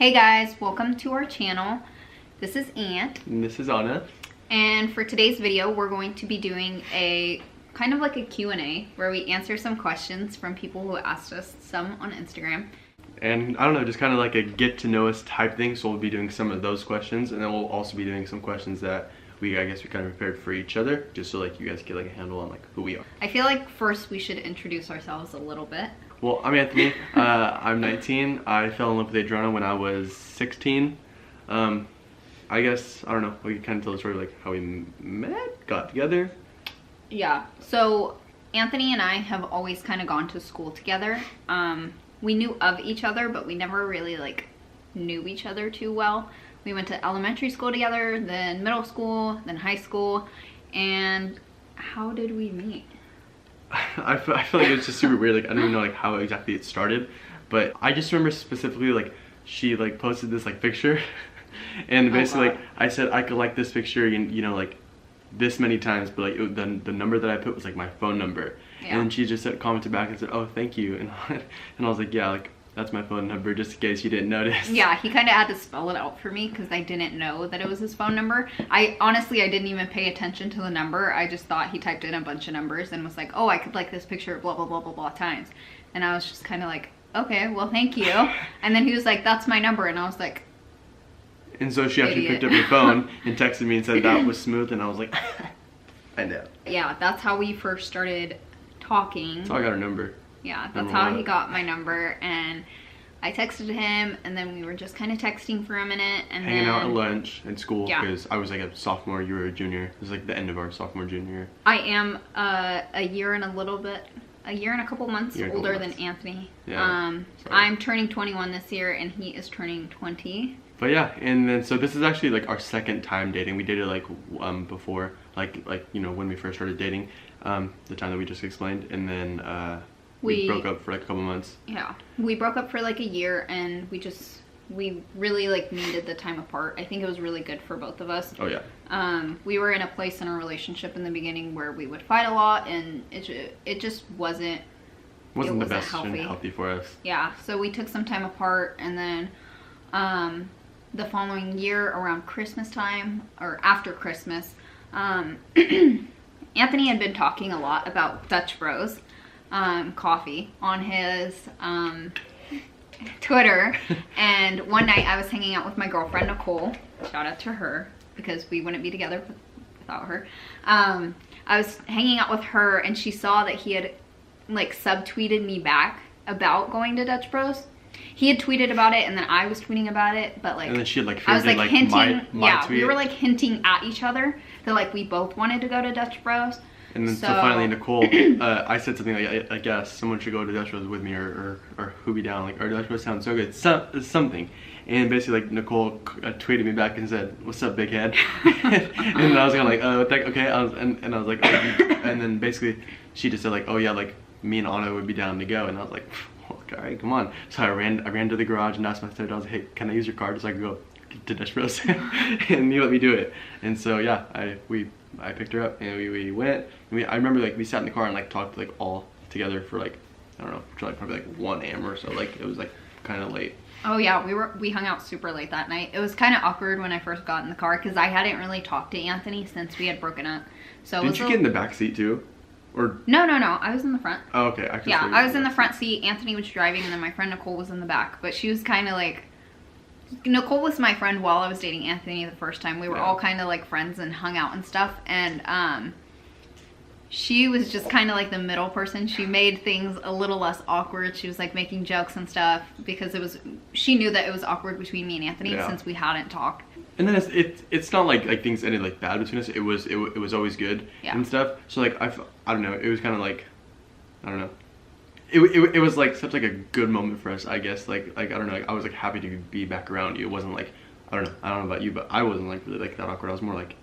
Hey guys, welcome to our channel. This is Ant. And this is Anna. And for today's video, we're going to be doing a kind of like a Q&A where we answer some questions from people who asked us some on Instagram. And I don't know, just kind of like a get to know us type thing. So we'll be doing some of those questions, and then we'll also be doing some questions that I guess we kind of prepared for each other, just so like you guys get like a handle on like who we are. I feel like first we should introduce ourselves a little bit. Well, I'm Anthony. I'm 19. I fell in love with Adriana when I was 16. I guess, I don't know, we can kind of tell the story of like how we met, got together. Yeah, so Anthony and I have always kind of gone to school together. We knew of each other, but we never really like knew each other too well. We went to elementary school together, then middle school, then high school. And how did we meet? I feel like it's just super weird. Like, I don't even know like how exactly it started, but I just remember specifically like she like posted this like picture, and basically like I said I could like this picture, you know, like this many times, but like the number that I put was like my phone number, and then she just commented back and said, "Oh, thank you," and I was like, "Yeah, like that's my phone number, just in case you didn't notice." Yeah, he kind of had to spell it out for me because I didn't know that it was his phone number. I didn't even pay attention to the number. I just thought he typed in a bunch of numbers and was like, "Oh, I could like this picture blah blah blah blah blah times," and I was just kind of like, "Okay, well, thank you." And then he was like, "That's my number," and I was like, and so she actually picked up your phone and texted me and said that was smooth, and I was like, I know. Yeah, that's how we first started talking. That's how I got her number. Yeah, that's how he got my number, and I texted him, and then we were just kind of texting for a minute, and hanging out at lunch at school, yeah, because I was like a sophomore, you were a junior. It was like the end of our sophomore junior year. I am a year and a couple months older than Anthony. Yeah. I'm turning 21 this year, and he is turning 20. But yeah, and then so this is actually like our second time dating. We dated like before, like you know, when we first started dating, the time that we just explained, and then we broke up for like a couple months. Yeah, we broke up for like a year, and we really like needed the time apart. I think it was really good for both of us. Oh yeah. We were in a place in our relationship in the beginning where we would fight a lot, and it just wasn't the best and healthy for us. Yeah, so we took some time apart, and then the following year around Christmas time, or after Christmas, Anthony had been talking a lot about Dutch Bros coffee on his Twitter. And one night I was hanging out with my girlfriend Nicole, shout out to her because we wouldn't be together without her. I was hanging out with her, and she saw that he had like subtweeted me back about going to Dutch Bros. He had tweeted about it, and then I was tweeting about it, but like, and then she had like I was like hinting, my tweet. We were like hinting at each other that like we both wanted to go to Dutch Bros. And then so finally Nicole, I said something like, I guess someone should go to Dutch Bros with me, or who be down, like, or Dutch Bros sounds so good, something. And basically like Nicole tweeted me back and said, "What's up, big head?" And I was kind of like, okay. I was like, and then basically she just said like, "Oh yeah, like me and Anna would be down to go," and I was like, all right, come on. So I ran to the garage and asked my stepdad, I was like, "Hey, can I use your card so I can go to Dutch Bros?" And he let me do it. And so yeah, I picked her up and we went. And I remember like we sat in the car and like talked like all together for like, I don't know, for like probably like 1 a.m. or so. Like it was like kind of late. Oh yeah, we hung out super late that night. It was kind of awkward when I first got in the car because I hadn't really talked to Anthony since we had broken up. So did you get in the back seat too? Or no, I was in the front. Oh, okay. I was in the front seat. Anthony was driving, and then my friend Nicole was in the back. But she was kind of like, Nicole was my friend while I was dating Anthony the first time. We were all kind of like friends and hung out and stuff. And she was just kind of like the middle person. She made things a little less awkward. She was like making jokes and stuff because she knew that it was awkward between me and Anthony since we hadn't talked. And then it's not like things ended like bad between us. It was always good and stuff. So like I don't know. It was kind of like, I don't know. It was like such like a good moment for us, I guess. Like I don't know. Like, I was like happy to be back around you. It wasn't like, I don't know about you, but I wasn't like really like that awkward. I was more like,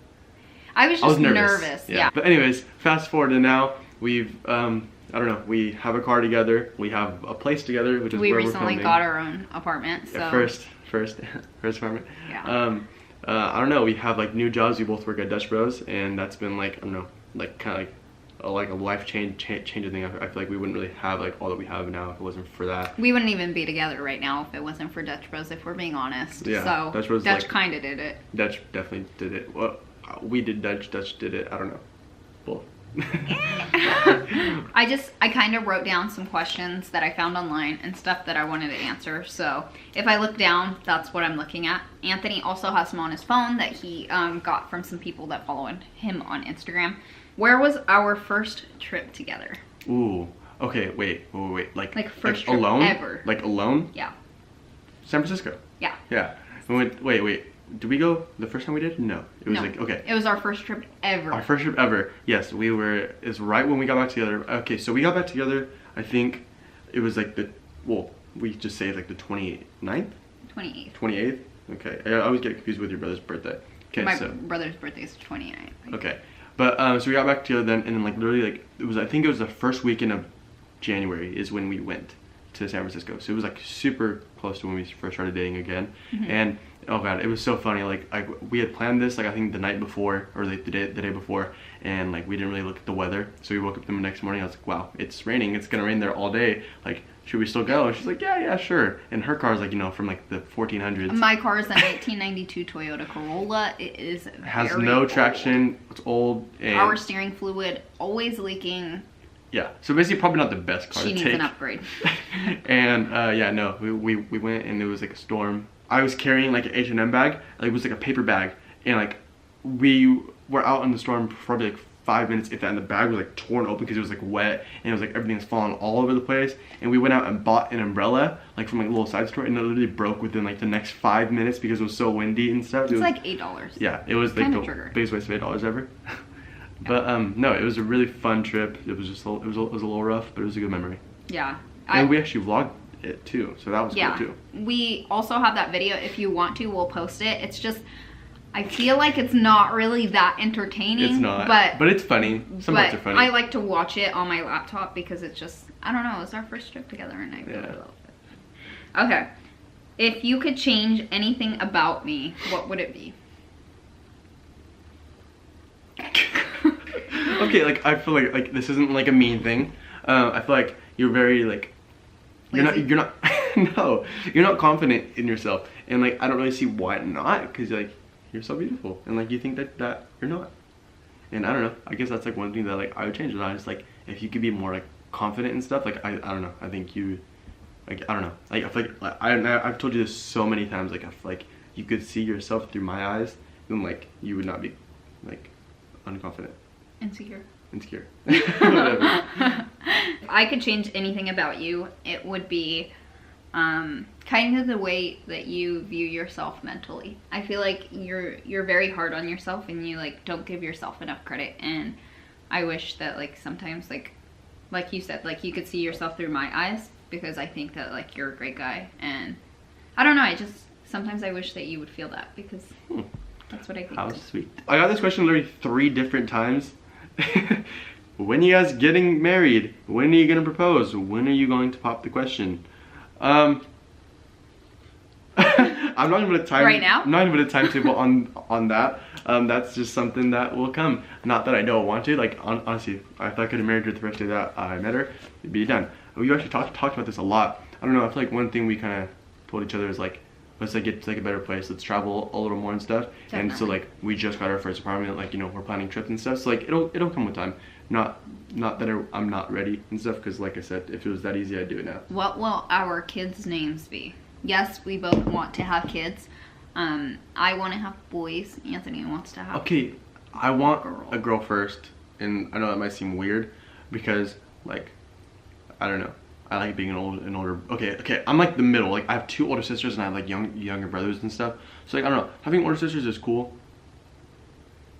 I was just nervous. Yeah. But anyways, fast forward to now. We've I don't know. We have a car together. We have a place together, which is where we're filming. We recently got our own apartment. So yeah, first apartment. Yeah. I don't know, we have like new jobs. We both work at Dutch Bros, and that's been like, I don't know, like kind of like like a life changing thing. I feel like we wouldn't really have like all that we have now if it wasn't for that. We wouldn't even be together right now if it wasn't for Dutch Bros, if we're being honest. Yeah, so Dutch Bros, Dutch like, kind of did it. Dutch definitely did it. Well, we did Dutch did it. I don't know. Both. I kind of wrote down some questions that I found online and stuff that I wanted to answer. So if I look down, that's what I'm looking at. Anthony also has some on his phone that he got from some people that follow him on Instagram. Where was our first trip together? Ooh. Okay. Wait. Like first trip alone? ever. Like alone? Yeah. San Francisco. Yeah. Yeah. We went. Wait. Did we go the first time we did? No. It was No. like, okay. It was our first trip ever. Our first trip ever. Yes, we were, it's right when we got back together. Okay, so we got back together, I think it was like we just say like the 29th? 28th. 28th? Okay, I always get confused with your brother's birthday. Okay, My brother's birthday is 29th. Okay, but so we got back together then, and then like literally like, I think it was the first weekend of January is when we went to San Francisco. So it was like super close to when we first started dating again. Mm-hmm. And oh god, it was so funny. Like we had planned this like I think the night before or like the day before, and like we didn't really look at the weather. So we woke up the next morning. I was like, wow, it's raining. It's gonna rain there all day. Like, should we still go? And she's like, yeah, sure. And her car's like, you know, from like the 1400s. My car is a 1992 Toyota Corolla. It is has very no old. traction. It's old. And Power steering fluid always leaking. yeah, so basically probably not the best car She to needs take. an upgrade. And yeah, no, we went and it was like a storm. I was carrying like an H&M bag, like it was like a paper bag, and like we were out in the storm for probably like 5 minutes if that, and the bag was like torn open because it was like wet, and it was like everything was falling all over the place. And we went out and bought an umbrella like from like a little side store, and it literally broke within like the next 5 minutes because it was so windy and stuff. It's like $8. Yeah, it was like Kinda the trigger. biggest waste of $8 ever. But no, it was a really fun trip. It was just it was a little rough, but it was a good memory. Yeah. And we actually vlogged it too, so that was Yeah. cool too. We also have that video. If you want to, we'll post it. It's just, I feel like it's not really that entertaining. It's not, but it's funny. Some parts are funny. I like to watch it on my laptop because it's just, I don't know, it's our first trip together and I really love it. Okay. If you could change anything about me, what would it be? Okay, like I feel like this isn't like a mean thing. I feel like you're very like you're not no, you're not confident in yourself, and like I don't really see why not, because like you're so beautiful, and like you think that you're not, and I don't know. I guess that's like one thing that like I would change. Is like if you could be more like confident and stuff. Like I don't know. I think you like I don't know. Like I feel like I've told you this so many times. Like I feel like you could see yourself through my eyes, then like you would not be like unconfident. Insecure. Whatever. If I could change anything about you, it would be kind of the way that you view yourself mentally. I feel like you're very hard on yourself and you like don't give yourself enough credit, and I wish that like sometimes like you said, like you could see yourself through my eyes, because I think that like you're a great guy, and I don't know, I just sometimes I wish that you would feel that, because that's what I think. How sweet. I got this question literally 3 different times. When are you guys getting married? When are you gonna propose? When are you going to pop the question? I'm not even gonna time Right now? I'm not even gonna timetable on that. That's just something that will come. Not that I don't want to. Like honestly, if I could have married her the first day that I met her, it'd be done. We actually talked about this a lot. I don't know. I feel like one thing we kind of told each other is like, let's like get to like a better place. Let's travel a little more and stuff. Definitely. And so like we just got our first apartment. Like, you know, we're planning trips and stuff. So like it'll come with time. Not that I'm not ready and stuff. Because like I said, if it was that easy, I'd do it now. What will our kids' names be? Yes, we both want to have kids. I want to have boys. Anthony wants to have. Okay, I want girl. a girl first, and I know that might seem weird because like I don't know. I like being an older. Okay. I'm like the middle. Like I have 2 older sisters and I have like younger brothers and stuff. So like I don't know. Having older sisters is cool.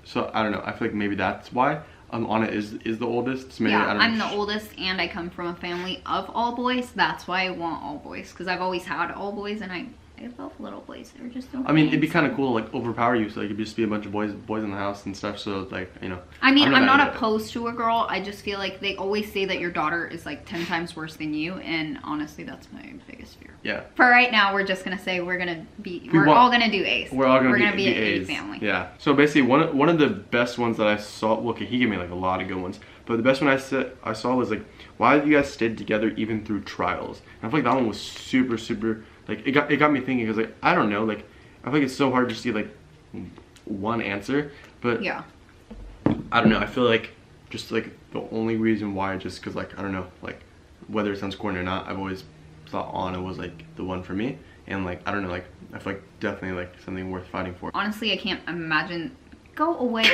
So I don't know. I feel like maybe that's why Anna is the oldest. So maybe, Yeah, I don't know. I'm the oldest, and I come from a family of all boys. That's why I want all boys, because I've always had all boys, and I I love little boys. They're just so I mean, it'd be handsome. kind of cool to like overpower you, so like, it'd just be a bunch of boys in the house and stuff. So like, you know. I mean, I'm not mad at it. opposed to a girl. I just feel like they always say that your daughter is like 10 times worse than you, and honestly, that's my biggest fear. Yeah. For right now, we're just gonna say we're want- all gonna do A's. We're all gonna be an A A's. family. Yeah. So basically, one of the best ones that I saw. Well, okay, he gave me like a lot of good ones, but the best one I saw was like, why have you guys stayed together even through trials? And I feel like that one was super like it got me thinking, because like I don't know, like I feel like it's so hard to see like one answer, but Yeah. I don't know. I feel like just like the only reason why, just because like I don't know, like whether it sounds corny or not, I've always thought Anna was like the one for me, and like I don't know, like I feel like definitely like something worth fighting for. Honestly, I can't imagine. Go away.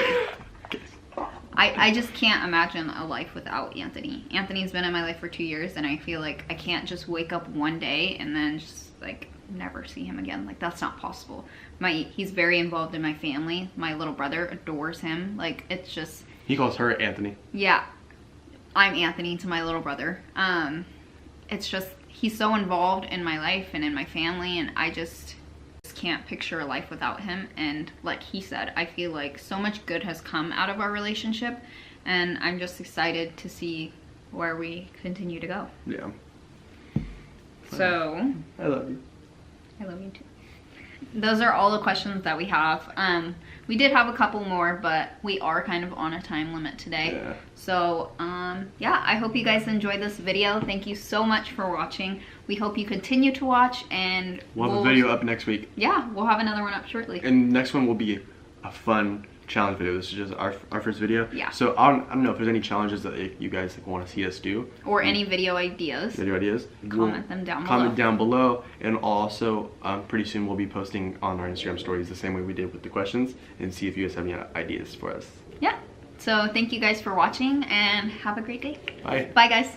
I just can't imagine a life without Anthony. Anthony's been in my life for 2 years, and I feel like I can't just wake up one day and then just like never see him again. Like, that's not possible. He's very involved in my family. My little brother adores him. Like, it's just, He calls her Anthony. yeah, I'm Anthony to my little brother. It's just, he's so involved in my life and in my family, and I just can't picture a life without him. And like he said, I feel like so much good has come out of our relationship, and I'm just excited to see where we continue to go. Yeah. So I love you. I love you too. Those are all the questions that we have. We did have a couple more, but we are kind of on a time limit today. Yeah. So, yeah, I hope you guys enjoyed this video. Thank you so much for watching. We hope you continue to watch, and We'll have a video up next week. Yeah, we'll have another one up shortly. And next one will be a fun challenge video. This is just our first video. Yeah. So I don't know if there's any challenges that you guys like, want to see us do. Or any video ideas. Video ideas. Comment them down below. Comment down below. And also, pretty soon we'll be posting on our Instagram stories the same way we did with the questions, and see if you guys have any ideas for us. Yeah. So thank you guys for watching, and have a great day. Bye. Bye, guys.